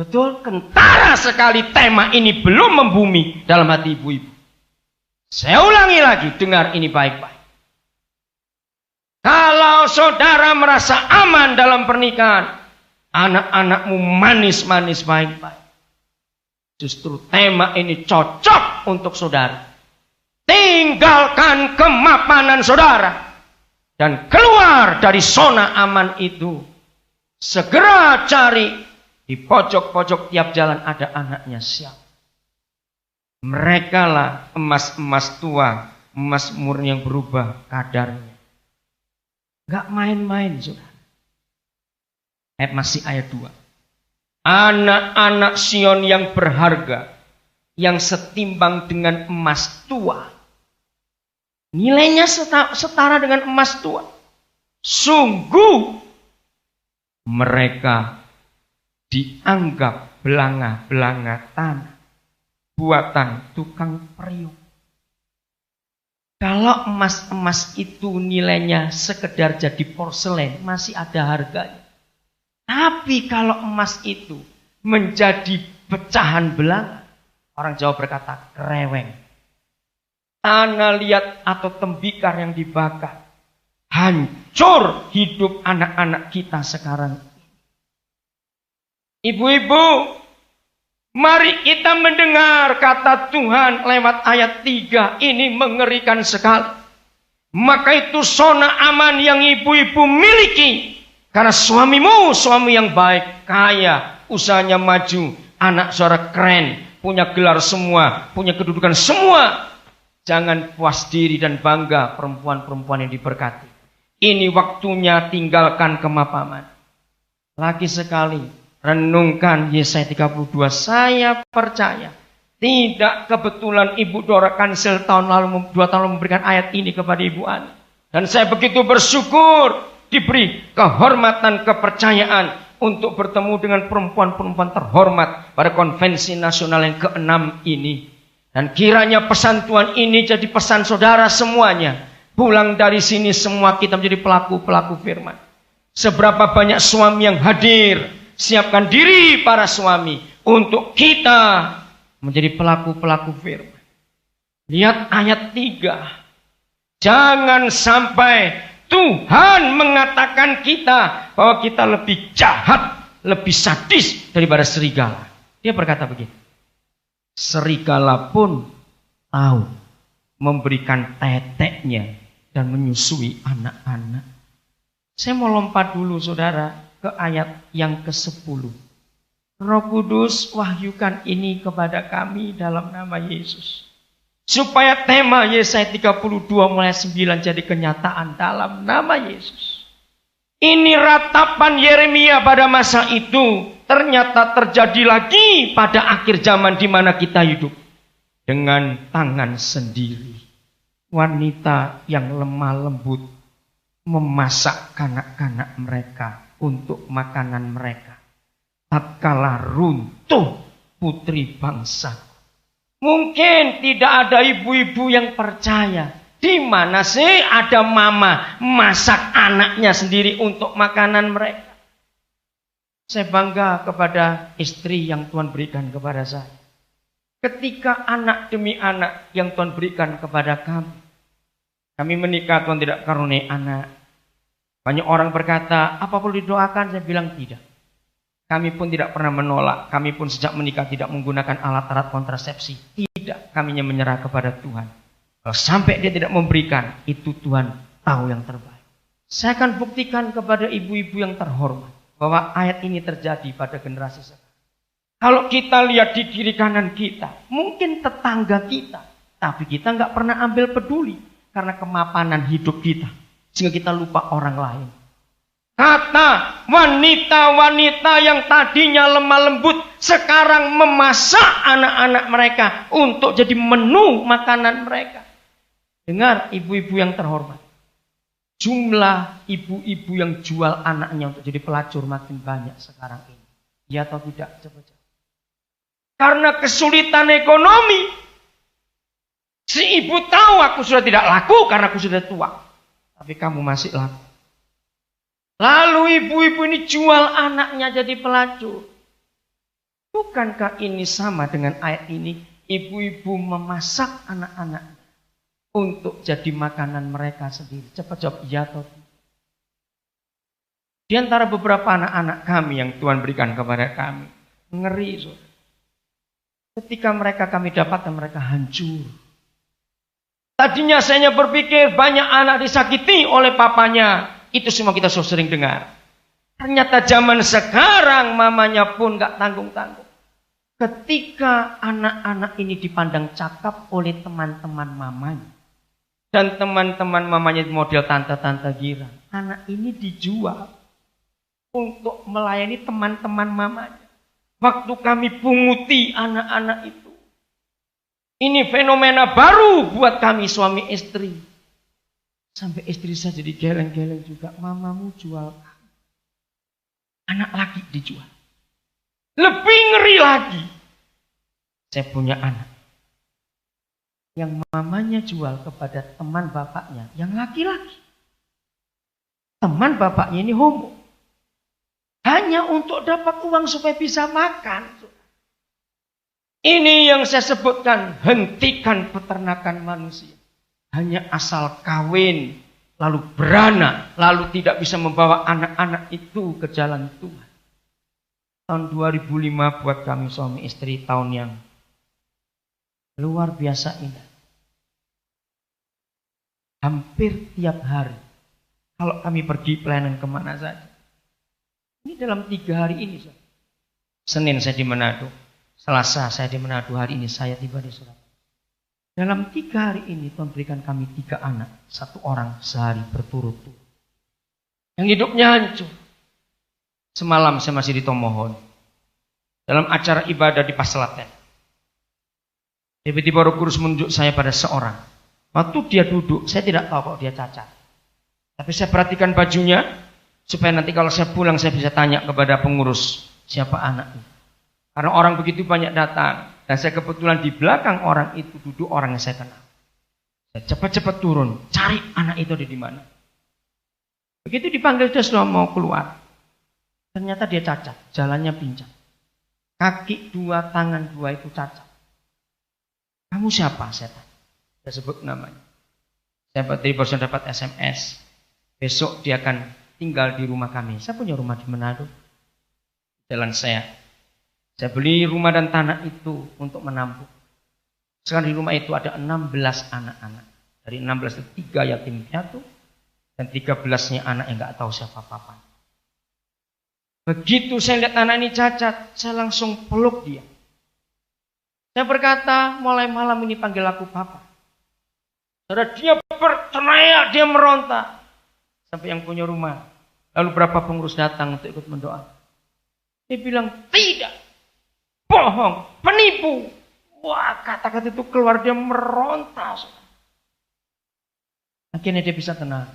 Betul, kentara sekali tema ini belum membumi dalam hati ibu-ibu. Saya ulangi lagi, dengar ini baik-baik. Kalau saudara merasa aman dalam pernikahan, anak-anakmu manis-manis baik-baik. Justru tema ini cocok untuk saudara. Tinggalkan kemapanan saudara dan keluar dari zona aman itu. Segera cari di pojok-pojok tiap jalan ada anaknya siapa. Mereka lah emas-emas tua, emas murni yang berubah kadarnya. Gak main-main saudara. Masih ayat 2. Anak-anak Sion yang berharga, yang setimbang dengan emas tua. Nilainya setara dengan emas tua. Sungguh mereka dianggap belanga-belanga tanah, buatan tukang periuk. Kalau emas-emas itu nilainya sekedar jadi porselen, masih ada harganya. Tapi kalau emas itu menjadi pecahan belanga, orang Jawa berkata kereweng. Tanah liat atau tembikar yang dibakar. Hancur hidup anak-anak kita sekarang. Ibu-ibu, mari kita mendengar kata Tuhan lewat ayat 3. Ini mengerikan sekali. Maka itu zona aman yang ibu-ibu miliki. Karena suamimu suami yang baik, kaya, usahanya maju, anak saudara keren, punya gelar semua, punya kedudukan semua. Jangan puas diri dan bangga perempuan-perempuan yang diberkati. Ini waktunya tinggalkan kemapanan. Lagi sekali, renungkan Yesaya 32. Saya percaya, tidak kebetulan Ibu Dora Kansel 2 tahun lalu memberikan ayat ini kepada Ibu Ani. Dan saya begitu bersyukur diberi kehormatan, kepercayaan untuk bertemu dengan perempuan-perempuan terhormat pada konvensi nasional yang ke-6 ini. Dan kiranya pesan Tuhan ini jadi pesan saudara semuanya. Pulang dari sini semua kita menjadi pelaku-pelaku firman. Seberapa banyak suami yang hadir, siapkan diri para suami untuk kita menjadi pelaku-pelaku firman. Lihat ayat 3. Jangan sampai Tuhan mengatakan kita bahwa kita lebih jahat, lebih sadis daripada serigala. Dia berkata begini. Serigala pun tahu memberikan teteknya dan menyusui anak-anak. Saya mau lompat dulu saudara ke ayat yang ke-10. Roh Kudus wahyukan ini kepada kami dalam nama Yesus. Supaya tema Yesaya 32 mulai 9 jadi kenyataan dalam nama Yesus. Ini ratapan Yeremia pada masa itu ternyata terjadi lagi pada akhir zaman di mana kita hidup. Dengan tangan sendiri. Wanita yang lemah lembut memasak kanak-kanak mereka untuk makanan mereka. Tatkala runtuh putri bangsa. Mungkin tidak ada ibu-ibu yang percaya. Di mana sih ada mama masak anaknya sendiri untuk makanan mereka. Saya bangga kepada istri yang Tuhan berikan kepada saya. Ketika anak demi anak yang Tuhan berikan kepada kami. Kami menikah, Tuhan tidak karuniai anak. Banyak orang berkata, apa perlu didoakan? Saya bilang tidak. Kami pun tidak pernah menolak. Kami pun sejak menikah tidak menggunakan alat-alat kontrasepsi. Tidak, kami hanya menyerah kepada Tuhan. Kalau sampai dia tidak memberikan, itu Tuhan tahu yang terbaik. Saya akan buktikan kepada ibu-ibu yang terhormat bahwa ayat ini terjadi pada generasi sekarang. Kalau kita lihat di kiri kanan kita, mungkin tetangga kita, tapi kita nggak pernah ambil peduli karena kemapanan hidup kita, sehingga kita lupa orang lain. Kata wanita-wanita yang tadinya lemah lembut sekarang memasak anak-anak mereka untuk jadi menu makanan mereka. Dengar ibu-ibu yang terhormat. Jumlah ibu-ibu yang jual anaknya untuk jadi pelacur makin banyak sekarang ini. Ya atau tidak? Coba. Karena kesulitan ekonomi. Si ibu tahu aku sudah tidak laku karena aku sudah tua. Tapi kamu masih laku. Lalu ibu-ibu ini jual anaknya jadi pelacur. bukankah ini sama dengan ayat ini? Ibu-ibu memasak anak-anak untuk jadi makanan mereka sendiri. Cepat jawab iya atau tidak. Di antara beberapa anak-anak kami yang Tuhan berikan kepada kami, ngeri. Saudara. Ketika mereka kami dapatkan, mereka hancur. Tadinya saya berpikir banyak anak disakiti oleh papanya. Itu semua kita so sering dengar. Ternyata zaman sekarang mamanya pun gak tanggung-tanggung. Ketika anak-anak ini dipandang cakap oleh teman-teman mamanya. Dan teman-teman mamanya model tante-tante girang. Anak ini dijual untuk melayani teman-teman mamanya. Waktu kami punguti anak-anak itu. Ini fenomena baru buat kami suami istri. Sampai istri saya jadi geleng-geleng juga. Mamamu jual anak laki dijual. Lebih ngeri lagi. Saya punya anak. Yang mamanya jual kepada teman bapaknya. Yang laki-laki. Teman bapaknya ini homo. Hanya untuk dapat uang supaya bisa makan. Ini yang saya sebutkan. Hentikan peternakan manusia. Hanya asal kawin. Lalu beranak. Lalu tidak bisa membawa anak-anak itu ke jalan Tuhan. Tahun 2005 buat kami suami istri. Tahun yang luar biasa indah. Hampir tiap hari. Kalau kami pergi pelayanan kemana saja. Ini dalam 3 hari ini. Senin saya di Manado. Selasa saya di Manado. Hari ini saya tiba di Surabaya. Dalam 3 hari ini Tuhan berikan kami 3 anak. 1 orang sehari berturut-turut. Yang hidupnya hancur. Semalam saya masih di Tomohon. Dalam acara ibadah di Paselaten. Tiba-tiba Roh Kudus menunjuk saya pada seorang. Waktu dia duduk, saya tidak tahu kok dia cacat. Tapi saya perhatikan bajunya. Supaya nanti kalau saya pulang saya bisa tanya kepada pengurus siapa anak itu. Karena orang begitu banyak datang. Dan saya kebetulan di belakang orang itu duduk orang yang saya kenal. Saya cepat-cepat turun. Cari anak itu ada di mana. Begitu dipanggil dia sudah mau keluar. Ternyata dia cacat. Jalannya pincang. Kaki 2, tangan 2 itu cacat. Kamu siapa? Saya tanya. Saya sebut namanya. Saya baru dapat SMS. Besok dia akan tinggal di rumah kami. Saya punya rumah di Manado. Jalan saya. Saya beli rumah dan tanah itu untuk menampung. Sekarang di rumah itu ada 16 anak-anak. Dari 16 itu 3 yatim piatu. Dan 13-nya anak yang gak tahu siapa papa. Begitu saya lihat anak ini cacat, saya langsung peluk dia. Saya berkata, mulai malam ini panggil aku papa. Saudara, dia berteriak, dia meronta. Sampai yang punya rumah. Lalu berapa pengurus datang untuk ikut mendoa. Dia bilang, tidak. Bohong, penipu. Wah, kata-kata itu keluar, dia meronta. Akhirnya dia bisa tenang.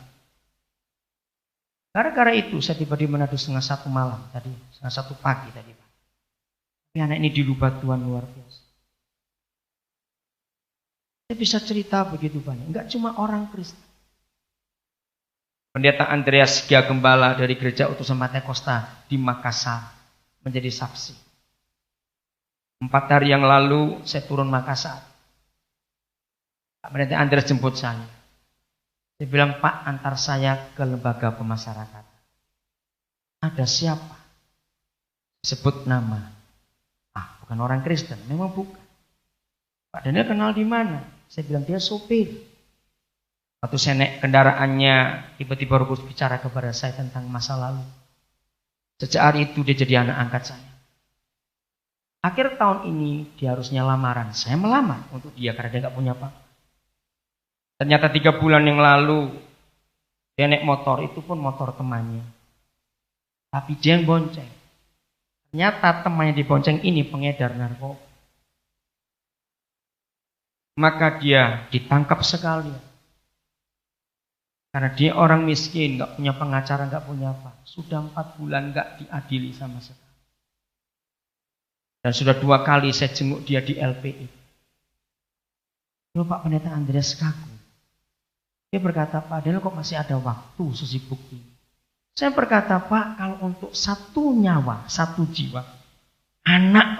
Gara-gara itu saya tiba di Manado 1:30 malam tadi. 1:30 pagi tadi. Tapi anak ini dilubah Tuhan luar biasa. Saya bisa cerita begitu banyak. Enggak cuma orang Kristen. Pendeta Andreas Gia Gembala dari Gereja Utusan Pantekosta di Makassar menjadi saksi. 4 hari yang lalu saya turun Makassar. Pak Pendeta Andreas jemput saya. Dia bilang, Pak, antar saya ke lembaga pemasyarakatan. Ada siapa? Sebut nama. Bukan orang Kristen. Memang bukan. Pak Daniel kenal di mana? Saya bilang, dia sopir. Waktu saya naik kendaraannya, tiba-tiba Roh Kudus bicara kepada saya tentang masa lalu. Sejak hari itu dia jadi anak angkat saya. Akhir tahun ini dia harusnya lamaran. Saya melamar untuk dia karena dia gak punya apa. Ternyata 3 bulan yang lalu dia naik motor, itu pun motor temannya. Tapi dia yang bonceng. Ternyata temannya dibonceng ini pengedar narkoba. Maka dia ditangkap sekali. Karena dia orang miskin, gak punya pengacara, gak punya apa. Sudah 4 bulan gak diadili sama sekali. Dan sudah 2 kali saya jenguk dia di LPI. Lalu Pak Pendeta Andreas kagum. Dia berkata, Pak Daniel kok masih ada waktu sesibuk ini. Saya berkata, Pak, kalau untuk 1 nyawa, 1 jiwa, anak